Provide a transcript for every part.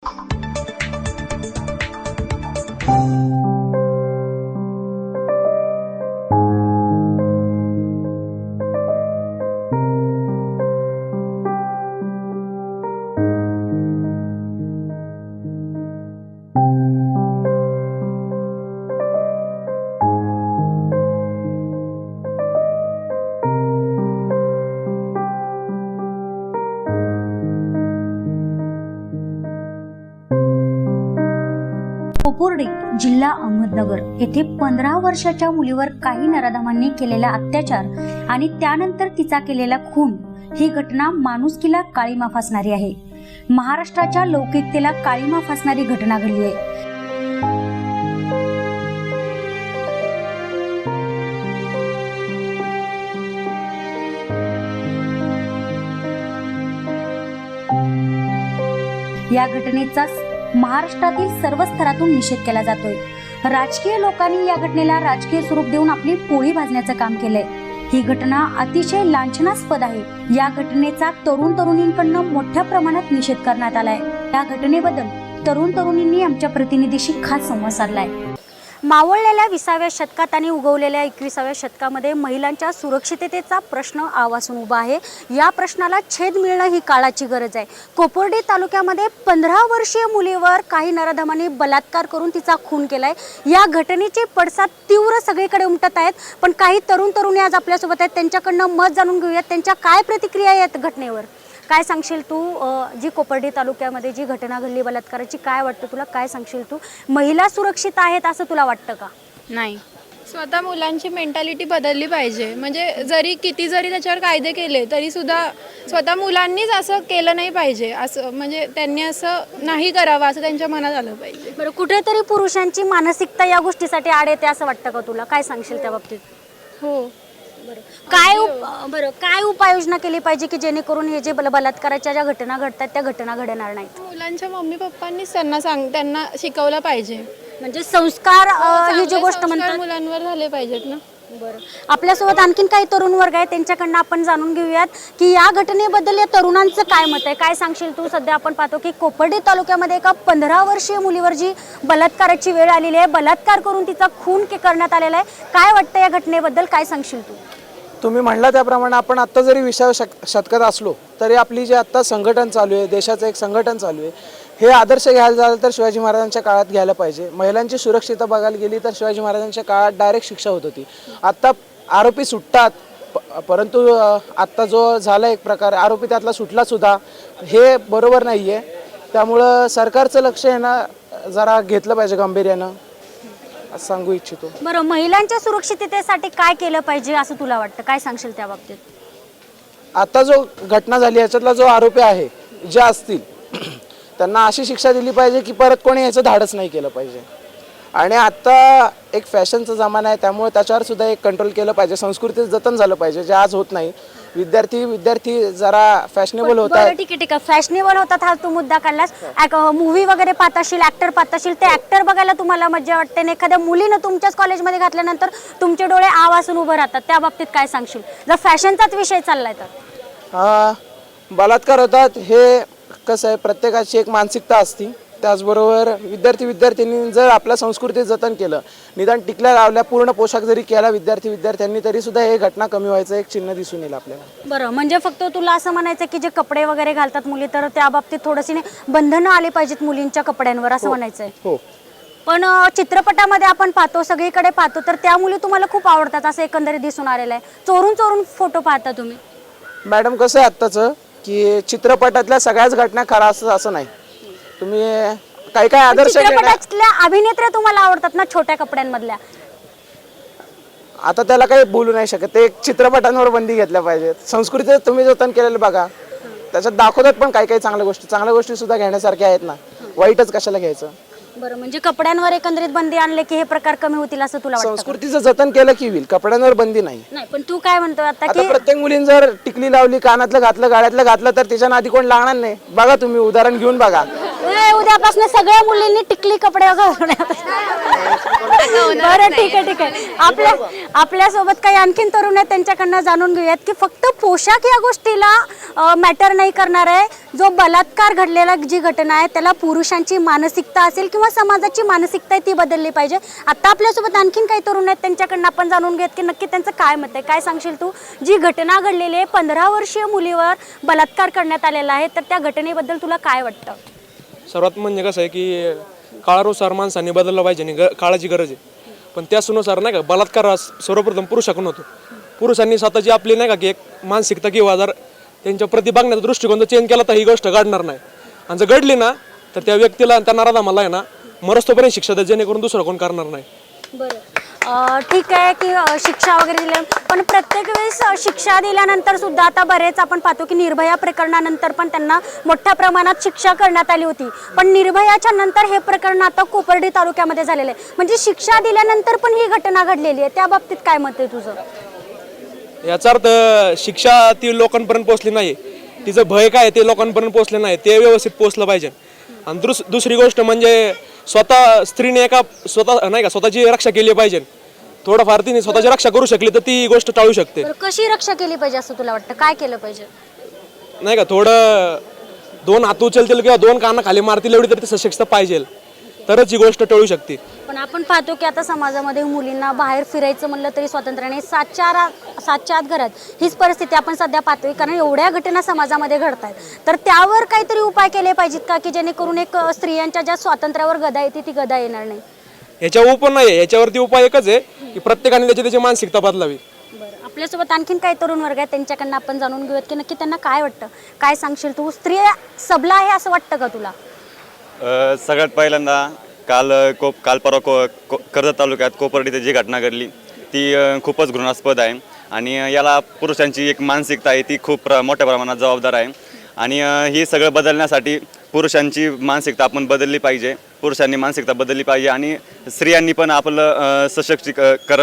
कोपर्डी जिल्हा अहमदनगर येथे 15 वर्षाच्या मुलीवर काही नराधमांनी केलेला अत्याचार आणि त्यानंतर तिचा केलेला खून ही घटना माणुसकीला काळीमा फासणारी आहे। महाराष्ट्राच्या लौकिकतेला काळीमा फासणारी घटना घडली आहे। या घटनेचा महाराष्ट्रातील सर्व स्तरातून निषेध केला जातोय। राजकीय लोकांनी या घटनेला राजकीय स्वरूप देऊन आपली पोळी भाजण्याचं काम केलंय। ही घटना अतिशय लांछनास्पद आहे। या घटनेचा तरुण तरुणींकडून मोठ्या प्रमाणात निषेध करण्यात आलाय। या घटनेबद्दल तरुण तरुणींनी आमच्या प्रतिनिधीशी खास संवाद साधलाय। मावळलेल्या 20व्या शतकात आणि उगवलेल्या 21व्या शतकामध्ये महिलांच्या सुरक्षिततेचा प्रश्न आवासून उभा आहे। या प्रश्नाला छेद मिळणं ही काळाची गरज आहे। कोपर्डी तालुक्यामध्ये 15 वर्षीय मुलीवर काही नराधमांनी बलात्कार करून तिचा खून केलाय। या घटनेचे पडसाद तीव्र सगळीकडे उमटत आहेत। पण काही तरुण तरुणी आज आपल्यासोबत आहेत, त्यांच्याकडनं मत जाणून घेऊयात, त्यांच्या काय प्रतिक्रिया आहेत घटनेवर। काय सांगशील तू? जी कोपर्डी तालुक्यामध्ये जी घटना घडली बलात्काराची, काय वाटतं तुला? काय सांगशील तू? महिला सुरक्षित आहेत असं तुला वाटतं का? नाही, स्वतः मुलांची मेंटॅलिटी बदलली पाहिजे। म्हणजे किती जरी त्याच्यावर कायदे केले तरी सुद्धा स्वतः मुलांनीच असं केलं नाही पाहिजे। असं म्हणजे त्यांनी असं नाही करावं असं त्यांच्या मनात आलं पाहिजे। बरं, कुठेतरी पुरुषांची मानसिकता या गोष्टीसाठी आड येते असं वाटतं का तुला? काय सांगशील त्या बाबतीत? हो, काय उपाययोजना केली पाहिजे की जेणेकरून हे जे बलात्काराच्या ज्या घटना घडतात त्या घटना घडणार नाहीत? मुलांच्या मम्मी पप्पांनीच त्यांना शिकवलं पाहिजे। म्हणजे संस्कार ही जी गोष्ट म्हणतात मुलांवर झाले पाहिजेत ना। बरं, आपल्यासोबत आणखीन काही तरुण वर्ग आहे, त्यांच्याकडनं आपण जाणून घेऊयात की या घटनेबद्दल या तरुणांचं काय मत आहे। काय सांगशील तू? सध्या आपण पाहतो की कोपर्डी तालुक्यामध्ये एका 15 वर्षीय मुलीवर जी बलात्काराची वेळ आलेली आहे, बलात्कार करून तिचा खून करण्यात आलेला आहे। काय वाटतं या घटनेबद्दल? काय सांगशील तू? तुम्ही म्हणला त्याप्रमाणे आपण आत्ता जरी 20व्या शतकात असलो तरी आपली जे आत्ता संघटन चालू आहे, देशाचं एक संघटन चालू आहे, हे आदर्श घ्यायला झालं तर शिवाजी महाराजांच्या काळात घ्यायला पाहिजे। महिलांची सुरक्षितता बघायला गेली तर शिवाजी महाराजांच्या काळात डायरेक्ट शिक्षा होत होती। आत्ता आरोपी सुटतात, परंतु आत्ता जो झाला एक प्रकार आरोपी त्यातला सुटला सुद्धा, हे बरोबर नाही आहे। त्यामुळं सरकारचं लक्ष आहे ना जरा घेतलं पाहिजे गांभीर्यानं, असं सांगू इच्छितो। बरं, महिलांच्या सुरक्षिततेसाठी काय केलं पाहिजे असं तुला वाटतं? काय सांगशील त्या बाबतीत? आता जो घटना झाली याच्यातला जो आरोपी आहे, जे असतील त्यांना अशी शिक्षा दिली पाहिजे की परत कोणी याचं धाडस नाही केलं पाहिजे। आणि आता एक फॅशनचा जमाना आहे, त्यामुळे त्याच्यावर सुद्धा एक कंट्रोल केलं पाहिजे। संस्कृतीचं जतन झालं पाहिजे, जे आज होत नाही। विद्यार्थी जरा फॅशनेबल होतात। ठीक आहे, फॅशनेबल होतात हा तू मुद्दा काढलास। मूवी वगैरे पाहत असशील, ऍक्टर पाहत असशील, ते ऍक्टर बघायला तुम्हाला मजा वाटते आणि एखाद्या मुलीनं तुमच्याच कॉलेजमध्ये घातल्यानंतर तुमचे डोळे आवासून उभं राहतात, त्या बाबतीत काय सांगशील जर फॅशनचाच विषय चाललाय तर? बलात्कार होतात हे कसं आहे, प्रत्येकाची एक मानसिकता असते। त्याचबरोबर विद्यार्थ्यांनी जर आपल्या संस्कृतीचं जतन केलं, निदान टिकल्या लावल्या, पूर्ण पोशाख जरी केला विद्यार्थ्यांनी, तरी सुद्धा हे घटना कमी व्हायचं एक चिन्ह दिसून येईल आपल्याला। बरं, म्हणजे फक्त तुला असं म्हणायचं की जे कपडे वगैरे घालतात मुली, तर त्या बाबतीत थोडीशी बंधनं आली पाहिजेत मुलींच्या कपड्यांवर असं म्हणायचंय? हो, पण चित्रपटामध्ये आपण पाहतो, सगळीकडे पाहतो, तर त्या मुली तुम्हाला खूप आवडतात असं एकंदरीत दिसून आलेलं आहे। चोरून फोटो पाहता तुम्ही? मॅडम कसं आहे आत्ताचं की चित्रपटातल्या सगळ्याच घटना खरा असं नाही। तुम्ही काही आदर्श चित्रपटातल्या अभिनेत्र्या तुम्हाला आवडतात ना छोट्या कपड्यांमधल्या? आता त्याला काही बोलू नाही शकत, ते चित्रपटांवर बंदी घेतल्या पाहिजे। संस्कृती तुम्ही जतन केलेलं बघा, त्याच्यात दाखवतात पण काही चांगल्या गोष्टी सुद्धा घेण्यासारख्या आहेत ना, वाईटच कशाला घ्यायचं? बरं, म्हणजे कपड्यांवर एकंदरीत बंदी आणले की हे प्रकार कमी होतील असं तुला वाटतं का? संस्कृतीचं जतन केलं की होईल, कपड्यांवर बंदी नाही. नाही, पण तू काय म्हणतो आता आता की प्रत्येक मुलीने जर टिकली लावली, कानातलं घातलं, गाड्यातलं घातलं तर तिच्या नादी कोण लागणार नाही. बघा तुम्ही उदाहरण घेऊन बघा. उद्यापासून सगळ्या मुलींनी टिकली कपडे घालण्यात. बरं, ठीक आहे. आपल्यासोबत काही आणखीन तरुण आहेत, त्यांच्याकडनं जाणून घेऊयात की फक्त पोशाख या गोष्टीला मॅटर नाही करणार आहे. जो बलात्कार घडलेला जी घटना आहे त्याला पुरुषांची मानसिकता असेल किंवा समाजाची मानसिकता आहे ती बदलली पाहिजे. आता आपल्यासोबत आणखीन काही तरुण आहेत, त्यांच्याकडनं आपण जाणून घेऊयात की नक्की त्यांचं काय मत आहे. काय सांगशील तू? जी घटना घडलेली आहे, 15 वर्षीय मुलीवर बलात्कार करण्यात आलेला आहे, तर त्या घटनेबद्दल तुला काय वाटतं? सर्वात म्हणजे कसं आहे की काळानुसार माणसांनी बदललं पाहिजे आणि काळाची गरज आहे. पण त्यानुसार नाही का बलात्कार हा सर्वप्रथम पुरुषाकडून होतो. पुरुषांनी स्वतःची आपली नाही का की एक मानसिकता किंवा जर त्यांच्या प्रति बघण्याचा दृष्टिकोन जर चेंज केला तर ही गोष्ट घडणार नाही. आणि जर घडली ना तर त्या व्यक्तीला त्या नराधमाला आहे ना मरस्तोपर्यंत शिक्षा द्या, जेणेकरून दुसरं कोण करणार नाही. बरं, ठीक आहे की शिक्षा वगैरे दिल्या, पण प्रत्येक वेळेस शिक्षा दिल्यानंतर सुद्धा आता बरेच आपण पाहतो की निर्भया प्रकरणानंतर पण त्यांना मोठ्या प्रमाणात शिक्षा करण्यात आली होती. पण निर्भयाच्या नंतर हे प्रकरण आता कोपर्डी तालुक्यामध्ये झालेलं आहे. म्हणजे शिक्षा दिल्यानंतर पण ही घटना घडलेली आहे, त्या बाबतीत काय मत आहे तुझं? याचा अर्थ शिक्षा ती लोकांपर्यंत पोहोचली नाही, तिचं भय काय ते लोकांपर्यंत पोहोचले नाही, ते व्यवस्थित पोहोचलं पाहिजे. आणि दुसरी गोष्ट म्हणजे स्वतः स्त्रीने स्वतः नाही का स्वतःची रक्षा केली पाहिजे. थोडंफार तिने स्वतःची रक्षा करू शकली तर ती गोष्ट टाळू शकते. कशी रक्षा केली पाहिजे असं तुला वाटतं? काय केलं पाहिजे? नाही का थोडं 2 हात उचलतील किंवा 2 काना खाली मारतील एवढी तरी सशक्त पाहिजे, तरच ही गोष्ट टळू शकते. पण आपण पाहतो की आता समाजामध्ये मुलींना बाहेर फिरायचं म्हणलं तरी स्वातंत्र्याने सातच्या आत घरात हीच परिस्थिती आपण सध्या पाहतोय, कारण एवढ्या घटना समाजामध्ये घडत आहेत. तर त्यावर काहीतरी उपाय केले पाहिजेत का की जेणेकरून एक स्त्रियांच्या ज्या स्वातंत्र्यावर गदा येते ती गदा येणार नाही? याच्यावर उपाय नाही, याच्यावरती उपाय एकच आहे की प्रत्येकाने त्याची मानसिकता बदलावी. बरं, आपल्यासोबत आणखीन काही तरुण वर्ग आहेत, त्यांच्याकडनं आपण जाणून घेऊयात की नक्की त्यांना काय वाटतं. काय सांगशील तू? स्त्री सबला आहे असं वाटतं का तुला? सगळ्यात पहिल्यांदा काल परवा कर्जत तालुक्यात कोपर्डीत जी घटना घडली ती खूपच घृणास्पद आहे. आणि याला पुरुषांची एक मानसिकता आहे ती खूप मोठ्या प्रमाणात जबाबदार आहे. आणि ही सगळं बदलण्यासाठी पुरुषांची मानसिकता आपण बदलली पाहिजे, पुरुषांनी मानसिकता बदलली पाहिजे आणि स्त्रियांनी पण आपलं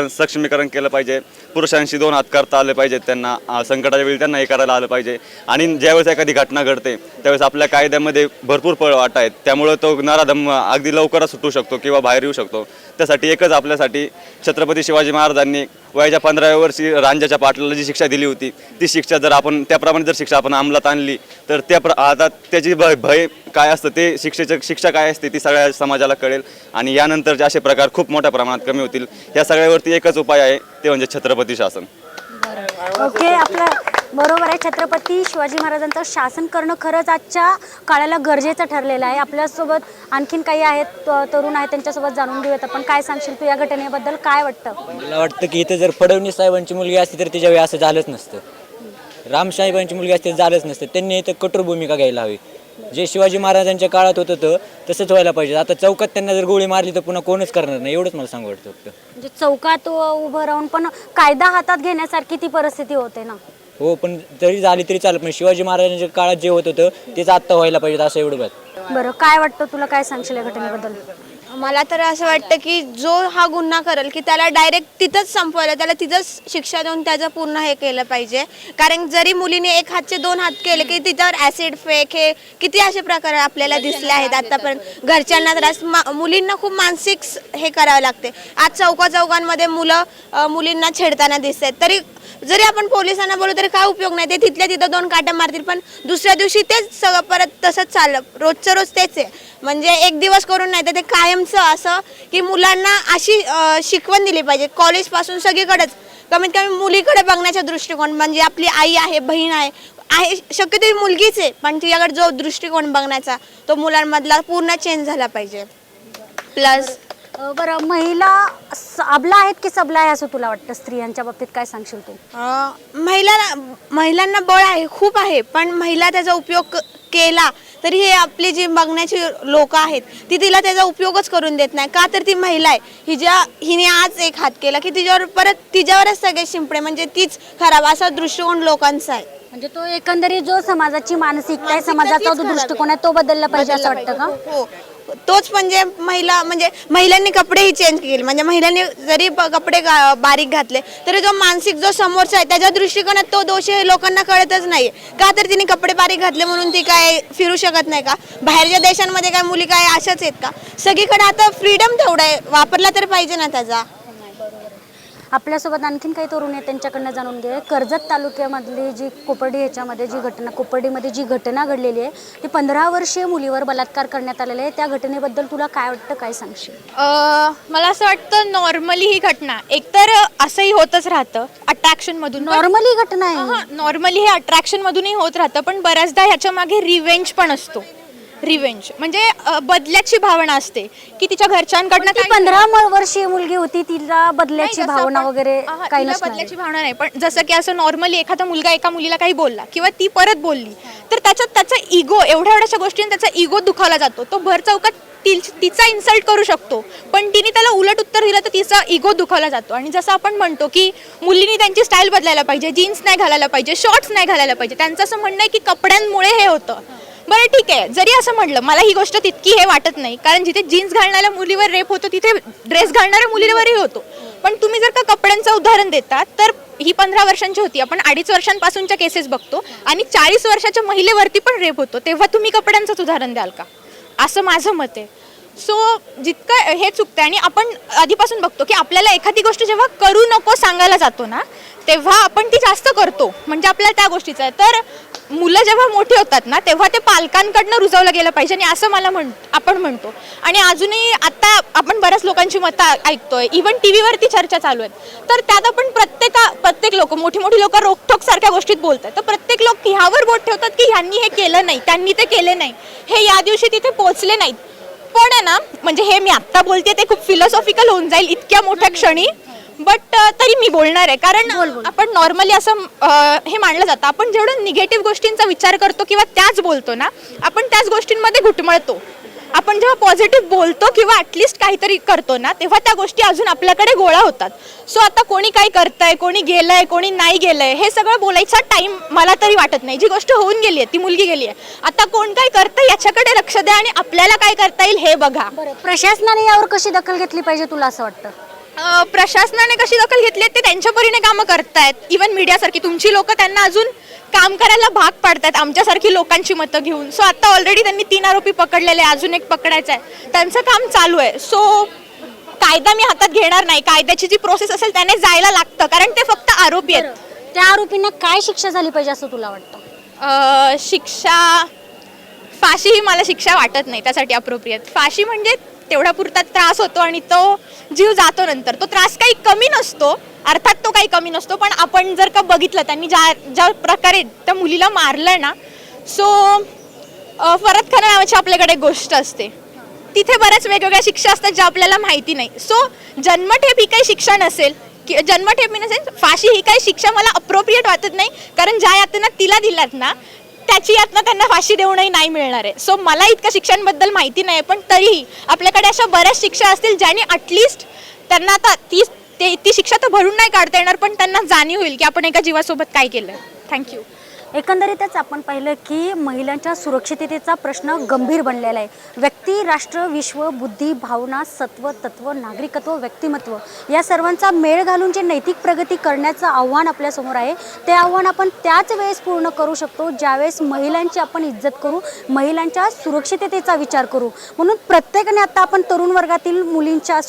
सक्षमीकरण केलं पाहिजे. पुरुषांशी 2 हात करता आले पाहिजेत, त्यांना संकटाच्या वेळी त्यांना हे करायला आलं पाहिजे. आणि ज्यावेळेस एखादी घटना घडते त्यावेळेस आपल्या कायद्यामध्ये भरपूर पळवाट आहेत, त्यामुळं तो नराधम अगदी लवकरच सुटू शकतो किंवा बाहेर येऊ शकतो. त्यासाठी एकच आपल्यासाठी छत्रपती शिवाजी महाराजांनी वयाच्या 15व्या वर्षी रांजाच्या पाटलाला जी शिक्षा दिली होती ती शिक्षा जर आपण त्याप्रमाणे जर शिक्षा आपण अंमलात आणली तर आता त्याची भय काय असतं ते शिक्षा काय असते ती सगळ्या समाजाला कळेल आणि यानंतरचे असे प्रकार खूप मोठ्या प्रमाणात कमी होतील. या सगळ्यावरती एकच उपाय आहे, ते म्हणजे छत्रपती शासन. ओके, आपलं बरोबर आहे. छत्रपती शिवाजी महाराजांचं शासन करणं खरंच आजच्या काळाला गरजेचं ठरलेलं आहे. आपल्यासोबत आणखीन काही आहेत तरुण आहेत, त्यांच्यासोबत जाणून घेऊयात आपण. काय सांगशील तू या घटनेबद्दल? काय वाटतं? मला वाटतं की इथे जर फडणवीस साहेबांची मुलगी असती तर त्याच्या वेळी असं झालंच नसतं. रामसाहेबांची मुलगी असते झालंच नसतं. त्यांनी इथं कठोर भूमिका घ्यायला हवी. जे शिवाजी महाराजांच्या काळात होतं तसंच व्हायला पाहिजे. आता चौकात त्यांना जर गोळी मारली तर पुन्हा कोणच करणार नाही, एवढंच मला सांगू वाटतं फक्त. म्हणजे चौकात उभं राहून पण कायदा हातात घेण्यासारखी ती परिस्थिती होते ना. हो, पण जरी झाली तरी चालत नाही. शिवाजी महाराजांच्या काळात जे होत होतं तेच आत्ता व्हायला पाहिजे असं एवढं बात. बरं, काय वाटतं तुला? काय सांगशील या घटनेबद्दल? मला तर असं वाटतं की जो हा गुन्हा करेल की त्याला डायरेक्ट तिथंच संपवायला, त्याला तिथंच शिक्षा देऊन त्याचं पूर्ण हे केलं पाहिजे. कारण जरी मुलीने 1 हातचे 2 हात केले की तिच्यावर ॲसिड फेक हे किती असे प्रकार आपल्याला दिसले आहेत आतापर्यंत. घरच्यांना त्रास, मुलींना खूप मानसिक हे करावं लागते. आज चौकांमध्ये मुलींना छेडताना दिसत आहेत, तरी जरी आपण पोलिसांना बोलू तरी काय उपयोग नाही. ते तिथल्या तिथं 2 काट्या मारतील, पण दुसऱ्या दिवशी तेच सगळं परत तसंच चाललं. रोजचं रोज तेच आहे. म्हणजे एक दिवस करून नाही तर ते कायमचं असं की मुलांना अशी शिकवण दिली पाहिजे कॉलेजपासून सगळीकडेच. कमीत कमी मुलीकडे बघण्याचा दृष्टिकोन, म्हणजे आपली आई आहे, बहीण आहे, शक्यतो मुलगीच आहे, पण तिच्याकडे जो दृष्टिकोन बघण्याचा तो मुलांमधला पूर्ण चेंज झाला पाहिजे. प्लस बरं, महिला अबला आहेत की सबला आहे असं तुला वाटतं? स्त्रियांच्या बाबतीत काय सांगशील तू? महिलांना बळ आहे, खूप आहे, पण महिला त्याचा उपयोग केला तरी हे आपली जी बघण्याची लोक आहेत ती तिला त्याचा उपयोगच करून देत नाही. का तर ती महिला आहे, हिने आज 1 हात केला की तिच्यावरच सगळे शिंपडे, म्हणजे तीच खराब, असा दृष्टिकोन लोकांचा आहे. म्हणजे तो एकंदरीत जो समाजाची मानसिकता आहे, समाजाचा जो दृष्टिकोन आहे तो बदलला पाहिजे असं वाटतं का? हो, तोच म्हणजे महिलांनी कपडेही चेंज केले, म्हणजे महिलांनी जरी कपडे बारीक घातले तरी जो मानसिक जो समोरचा आहे त्याच्या दृष्टिकोनात तो दोष हे लोकांना कळतच नाही का. तर तिने कपडे बारीक घातले म्हणून ती काय फिरू शकत नाही का? बाहेरच्या देशांमध्ये काय मुली काय अशाच आहेत का? सगळीकडे आता फ्रीडम तेवढा आहे, वापरला तर पाहिजे ना त्याचा. आपल्यासोबत आणखीन काही तरुण आहेत, त्यांच्याकडनं जाणून घे. कर्जत तालुक्यामधली जी कोपर्डीमध्ये जी घटना घडलेली आहे ती 15 वर्षीय मुलीवर बलात्कार करण्यात आलेला आहे, त्या घटनेबद्दल तुला काय वाटतं, काय सांगशील? मला असं वाटतं नॉर्मली ही घटना एकतर असंही होतच राहतं अट्रॅक्शनमधून. नॉर्मली घटना आहे, नॉर्मली हे अट्रॅक्शनमधूनही होत राहतं, पण बऱ्याचदा ह्याच्या मागे रिवेंज पण असतो. रिवेंज म्हणजे बदल्याची भावना असते की तिच्या घरच्यांकडनं ती 15 वर्षीय मुलगी होती, तिला बदल्याची भावना वगैरे काही नसणार. बदल्याची भावना नाही, पण जसं की असं नॉर्मली एखादा मुलगा एका मुलीला काही बोलला किंवा ती परत बोलली तर त्याच्यात त्याचा इगो, एवढ्याशा गोष्टींनी त्याचा इगो दुखावला जातो. तो भर चौकात तिचा इन्सल्ट करू शकतो, पण तिने त्याला उलट उत्तर दिलं तर तिचा इगो दुखावला जातो. आणि जसं आपण म्हणतो की मुलींनी त्यांची स्टाईल बदलायला पाहिजे, जीन्स नाही घालायला पाहिजे, शॉर्ट्स नाही घालायला पाहिजे, त्यांचं असं म्हणणं आहे की कपड्यांमुळे हे होतं. बरं ठीक आहे, जरी असं म्हटलं मला ही गोष्ट तितकी हे वाटत नाही, कारण जिथे जीन्स घालणाऱ्या मुलीवर रेप होतो तिथे ड्रेस घालणाऱ्या मुलीवरही होतो. पण तुम्ही जर का कपड्यांचं उदाहरण देता तर ही 15 वर्षांची होती, आपण 2.5 वर्षांपासूनच्या केसेस बघतो आणि 40 वर्षाच्या महिलेवरती पण रेप होतो, तेव्हा तुम्ही कपड्यांचंच उदाहरण द्याल का? असं माझं मत आहे. सो जितकं हे चुकतं आणि आपण आधीपासून बघतो की आपल्याला एखादी गोष्ट जेव्हा करू नको सांगायला जातो ना तेव्हा आपण ती जास्त करतो, म्हणजे आपल्याला त्या गोष्टीचं आहे. तर मुलं जेव्हा मोठी होतात ना तेव्हा ते पालकांकडनं रुजवलं गेलं पाहिजे आणि असं आपण म्हणतो. आणि अजूनही आता आपण बऱ्याच लोकांची मतं ऐकतोय, इव्हन टी व्हीवरती चर्चा चालू आहेत, तर त्यात आपण प्रत्येक लोक मोठी लोक रोकठोक सारख्या गोष्टीत बोलतात, तर प्रत्येक लोक ह्यावर बोट ठेवतात की ह्यांनी हे केलं नाही, त्यांनी ते केले नाही, हे या दिवशी तिथे पोहोचले नाहीत. पण आहे ना, म्हणजे हे मी आत्ता बोलते ते खूप फिलॉसॉफिकल होऊन जाईल इतक्या मोठ्या क्षणी, बट तरी मी बोलणार आहे. कारण आपण नॉर्मली असं हे मानलं जातं, आपण जेवढं निगेटिव्ह गोष्टींचा विचार करतो किंवा त्याच बोलतो ना, आपण त्याच गोष्टींमध्ये घुटमळतो. आपण जेव्हा पॉझिटिव्ह बोलतो किंवा ॲटलिस्ट काहीतरी करतो ना तेव्हा त्या गोष्टी अजून आपल्याकडे गोळा होतात. सो आता कोणी काय करतंय, कोणी गेलंय, कोणी नाही गेलंय, हे सगळं बोलायचा टाइम मला तरी वाटत नाही. जी गोष्ट होऊन गेली आहे, ती मुलगी गेली आहे, आता कोण काय करतंय याच्याकडे लक्ष द्या आणि आपल्याला काय करता येईल हे बघा. प्रशासनाने यावर कशी दखल घेतली पाहिजे तुला असं वाटतं? प्रशासनाने कशी दखल घेतली ते त्यांच्या परीने कामं करतायत. इव्हन मीडियासारखी तुमची लोक त्यांना अजून काम करायला भाग पाडतात आमच्यासारखी लोकांची मतं घेऊन. सो आता ऑलरेडी त्यांनी 3 आरोपी पकडलेले, अजून एक पकडायचं आहे, त्यांचं काम चालू आहे. सो कायदा मी हातात घेणार नाही, कायद्याची जी प्रोसेस असेल त्याने जायला लागतं, कारण ते फक्त आरोपी आहेत. त्या आरोपींना काय शिक्षा झाली पाहिजे असं तुला वाटतं? शिक्षा फाशी ही मला शिक्षा वाटत नाही त्यासाठी अप्रोप्रिएट. फाशी म्हणजे तेवढा पुरता त्रास होतो आणि तो जीव जातो नंतर, तो त्रास काही कमी नसतो, अर्थात तो काही कमी नसतो, पण आपण जर का बघितलं त्यांनी ज्या प्रकारे त्या मुलीला मारलं ना, सो फरतखाना नावाची आपल्याकडे गोष्ट असते, तिथे बऱ्याच वेगवेगळ्या शिक्षा असतात ज्या आपल्याला माहिती नाही. सो जन्मठेप ही काही शिक्षा नसेल, जन्मठेप इन सेन्स फाशी ही काही शिक्षा मला अप्रोप्रिएट वाटत नाही, कारण ज्या यातना तिला दिल्यात ना त्याची यातना त्यांना फाशी देऊनही नाही मिळणार आहे. सो मला इतकं शिक्षांबद्दल माहिती नाही, पण तरीही आपल्याकडे अशा बऱ्याच शिक्षा असतील ज्याने ॲटलिस्ट त्यांना आता ती शिक्षा तर भरून नाही काढता येणार, पण त्यांना जाणीव होईल की आपण एका जीवासोबत काय केलं. थँक्यू. एकंदरीतच आपण पाहिलं की महिलांच्या सुरक्षिततेचा प्रश्न गंभीर बनलेला आहे. व्यक्ती, राष्ट्र, विश्व, बुद्धी, भावना, सत्व, तत्व, नागरिकत्व, व्यक्तिमत्व या सर्वांचा मेळ घालून जे नैतिक प्रगती करण्याचं आव्हान आपल्यासमोर आहे, ते आव्हान आपण त्याच वेळेस पूर्ण करू शकतो ज्यावेळेस महिलांची आपण इज्जत करू, महिलांच्या सुरक्षिततेचा विचार करू. म्हणून प्रत्येकाने आता आपण तरुण वर्गातील मुलींच्या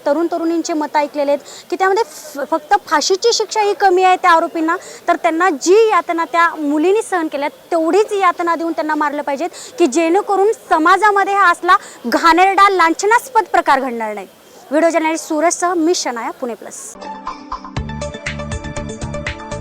तरुण तरुणींचे मतं ऐकलेले आहेत की त्यामध्ये फक्त फाशीची शिक्षा ही कमी आहे त्या आरोपींना, तर त्यांना जी यातना त्या मुलींनी सहन केल्या तेवढीच यातना देऊन त्यांना मारलं पाहिजेत की जेणेकरून समाजामध्ये हा असला घाणेरडा लांछनास्पद प्रकार घडणार नाही. व्हिडिओ जर्नलिस्ट सूरजसह मी शनाया, पुणे प्लस.